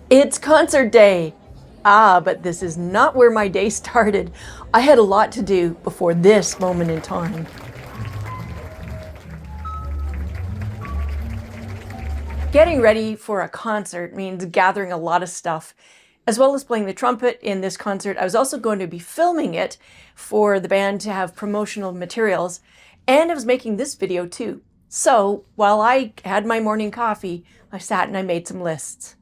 It's concert day! Ah, but this is not where my day started. I had a lot to do before this moment in time. Getting ready for a concert means gathering a lot of stuff. As well as playing the trumpet in this concert, I was also going to be filming it for the band to have promotional materials, and I was making this video too. So, while I had my morning coffee, I sat and I made some lists.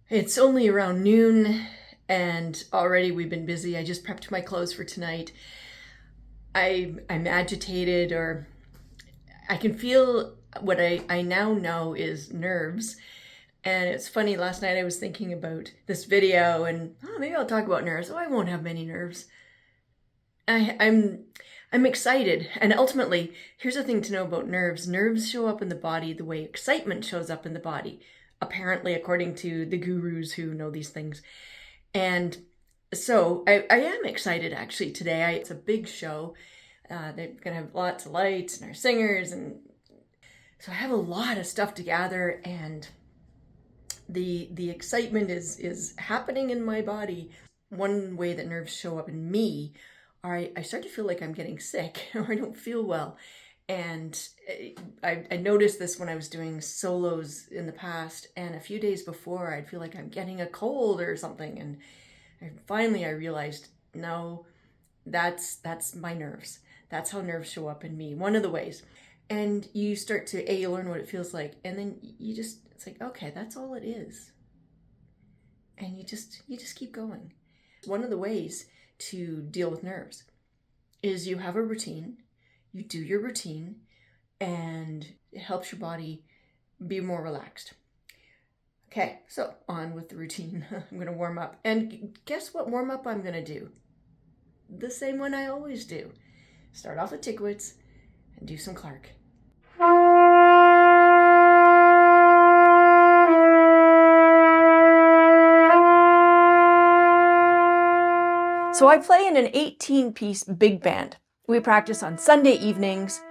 It's only around noon, and already we've been busy. I just prepped my clothes for tonight. I'm agitated, or I can feel what I now know is nerves. And it's funny, last night I was thinking about this video and maybe I'll talk about nerves. Oh, I won't have many nerves. I'm excited. And ultimately, here's the thing to know about nerves. Nerves show up in the body the way excitement shows up in the body, apparently, according to the gurus who know these things. And so I am excited actually today. It's a big show. They're going to have lots of lights and our singers. And so I have a lot of stuff to gather, and the excitement is happening in my body. One way that nerves show up in me are I start to feel like I'm getting sick or I don't feel well. And I noticed this when I was doing solos in the past, and a few days before I'd feel like I'm getting a cold or something, and finally I realized, no, that's my nerves. That's how nerves show up in me, one of the ways. And you start to learn what it feels like, and then it's like, okay, that's all it is. And you just keep going. One of the ways to deal with nerves is you have a routine. You do your routine, and it helps your body be more relaxed. Okay, so on with the routine. I'm going to warm up. And guess what warm up I'm going to do? The same one I always do. Start off with Tickwitz and do some Clark. So I play in an 18-piece big band. We practice on Sunday evenings,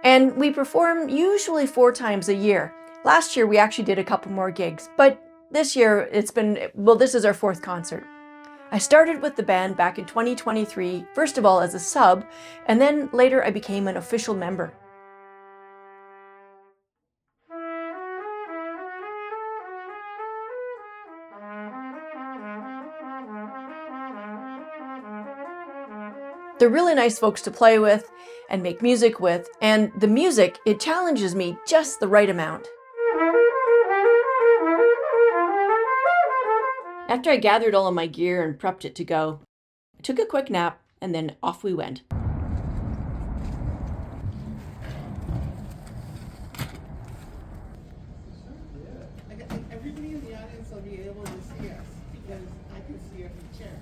and we perform usually 4 times a year. Last year we actually did a couple more gigs, but this year this is our 4th concert. I started with the band back in 2023, first of all as a sub, and then later I became an official member. They're really nice folks to play with and make music with, and the music, it challenges me just the right amount. After I gathered all of my gear and prepped it to go, I took a quick nap, and then off we went. Everybody in the audience will be able to see us because I can see you from the chair.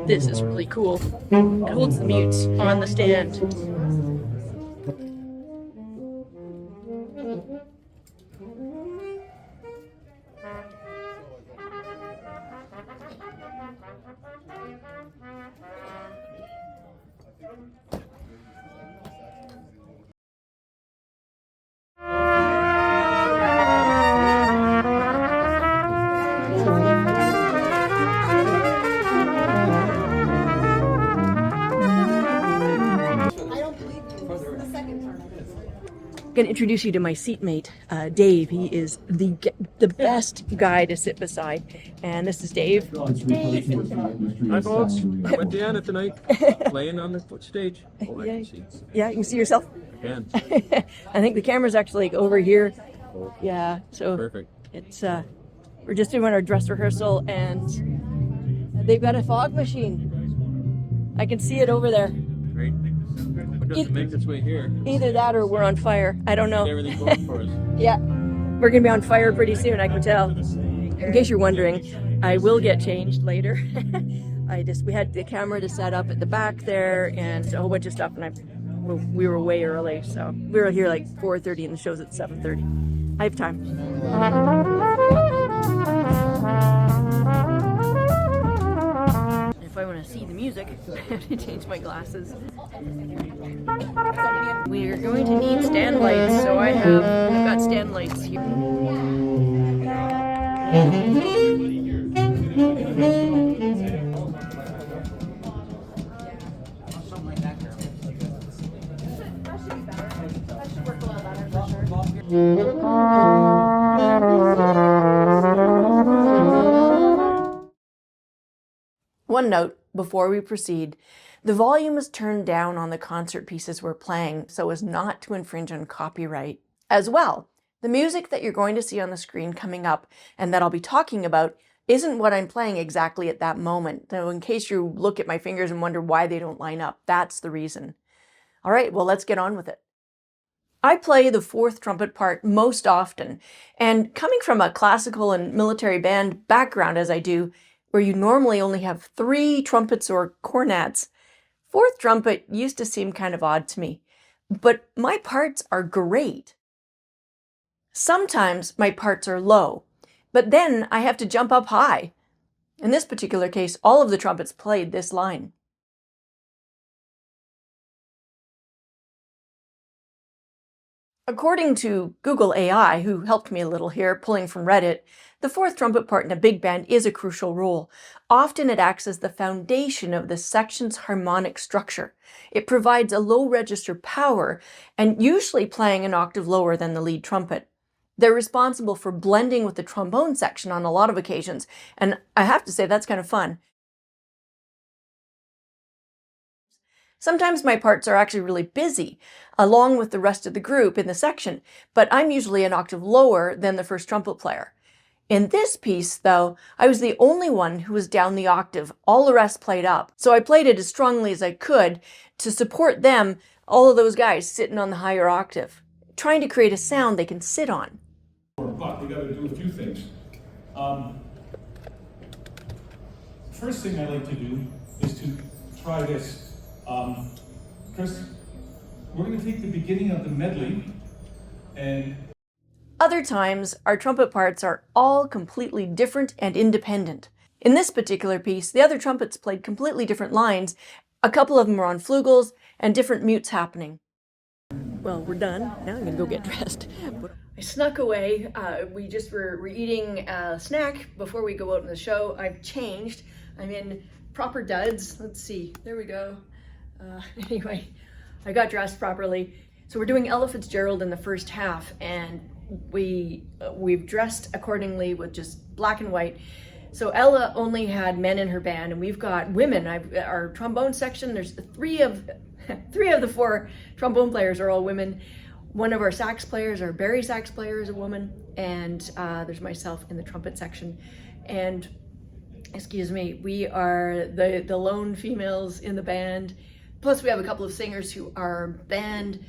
This is really cool. It holds the mutes on the stand. I'm going to introduce you to my seatmate, Dave. He is the best guy to sit beside. And this is Dave. Dave. Hi, folks. I'm with Deanna tonight, playing on the stage. Oh, I can see. Yeah, you can see yourself? I can. I think the camera's actually like over here. Yeah, so Perfect. It's we're just doing our dress rehearsal, and they've got a fog machine. I can see it over there. Great. What doesn't make its way here? Either that or we're on fire. I don't know. Everything's going for us. Yeah, we're gonna be on fire pretty soon, I can tell. In case you're wondering, I will get changed later. We had the camera to set up at the back there and a whole bunch of stuff, and we were way early, so we were here like 4:30 and the show's at 7:30. I have time. music. I have to change my glasses. We're going to need stand lights, so I've got stand lights here. One note before we proceed, the volume is turned down on the concert pieces we're playing so as not to infringe on copyright. As well, the music that you're going to see on the screen coming up and that I'll be talking about isn't what I'm playing exactly at that moment. So in case you look at my fingers and wonder why they don't line up, that's the reason. All right, well, let's get on with it. I play the fourth trumpet part most often, and coming from a classical and military band background as I do, where you normally only have 3 trumpets or cornets, fourth trumpet used to seem kind of odd to me. But my parts are great. Sometimes my parts are low, but then I have to jump up high. In this particular case, all of the trumpets played this line. According to Google AI, who helped me a little here, pulling from Reddit, the fourth trumpet part in a big band is a crucial role. Often it acts as the foundation of the section's harmonic structure. It provides a low register power, and usually playing an octave lower than the lead trumpet. They're responsible for blending with the trombone section on a lot of occasions, and I have to say that's kind of fun. Sometimes my parts are actually really busy, along with the rest of the group in the section, but I'm usually an octave lower than the first trumpet player. In this piece, though, I was the only one who was down the octave. All the rest played up, so I played it as strongly as I could to support them, all of those guys sitting on the higher octave, trying to create a sound they can sit on. But we got to do a few things. First thing I like to do is to try this. Chris, we're going to take the beginning of the medley and... Other times, our trumpet parts are all completely different and independent. In this particular piece, the other trumpets played completely different lines. A couple of them were on flugels and different mutes happening. Well, we're done. Now I'm gonna go get dressed. I snuck away. We just were eating a snack before we go out in the show. I've changed. I'm in proper duds. Let's see. There we go. Anyway, I got dressed properly. So we're doing Ella Fitzgerald in the first half, and we've dressed accordingly with just black and white. So Ella only had men in her band, and we've got women. Our trombone section, there's three of the 4 trombone players are all women. One of our sax players, our Barry sax player, is a woman, and there's myself in the trumpet section. And excuse me, we are the lone females in the band. Plus we have a couple of singers who are band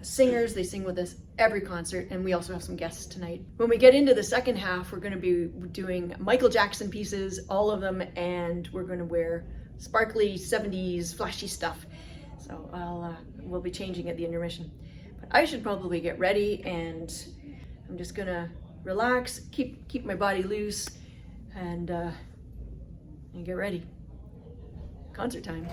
singers. They sing with us every concert, and we also have some guests tonight. When we get into the second half, we're going to be doing Michael Jackson pieces, all of them, and we're going to wear sparkly 70s flashy stuff. So we'll be changing at the intermission. But I should probably get ready, and I'm just going to relax, keep my body loose, and get ready. Concert time.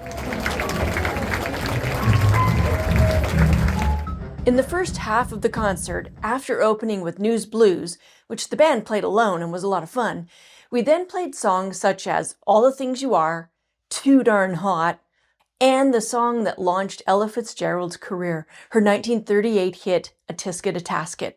In the first half of the concert, after opening with News Blues, which the band played alone and was a lot of fun, we then played songs such as All the Things You Are, Too Darn Hot, and the song that launched Ella Fitzgerald's career, her 1938 hit, A Tisket a Tasket.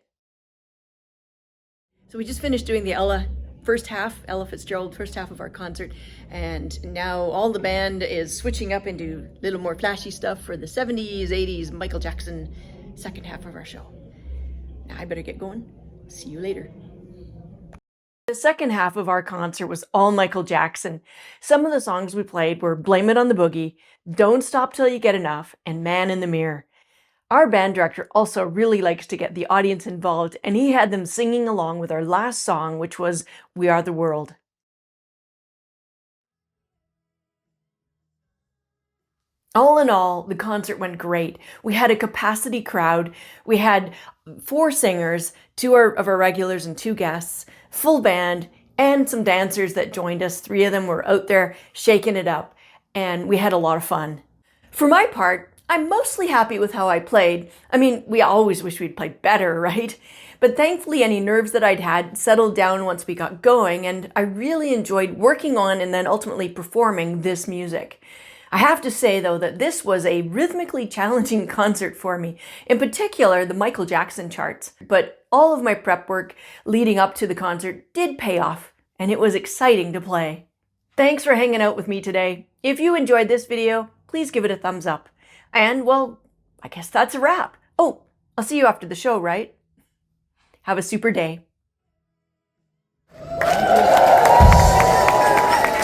So we just finished doing the Ella Fitzgerald first half of our concert, and now all the band is switching up into a little more flashy stuff for the 70s, 80s Michael Jackson second half of our show. Now I better get going. See you later. The second half of our concert was all Michael Jackson. Some of the songs we played were Blame It on the Boogie, Don't Stop Till You Get Enough, and Man in the Mirror. Our band director also really likes to get the audience involved, and he had them singing along with our last song, which was We Are the World. All in all, the concert went great. We had a capacity crowd. We had 4 singers, 2 of our regulars and 2 guests, full band, and some dancers that joined us. 3 of them were out there shaking it up. and we had a lot of fun. For my part, I'm mostly happy with how I played. I mean, we always wish we'd played better, right? But thankfully any nerves that I'd had settled down once we got going, and I really enjoyed working on and then ultimately performing this music. I have to say, though, that this was a rhythmically challenging concert for me, in particular the Michael Jackson charts. But all of my prep work leading up to the concert did pay off, and it was exciting to play. Thanks for hanging out with me today. If you enjoyed this video, please give it a thumbs up. And, well, I guess that's a wrap. Oh, I'll see you after the show, right? Have a super day.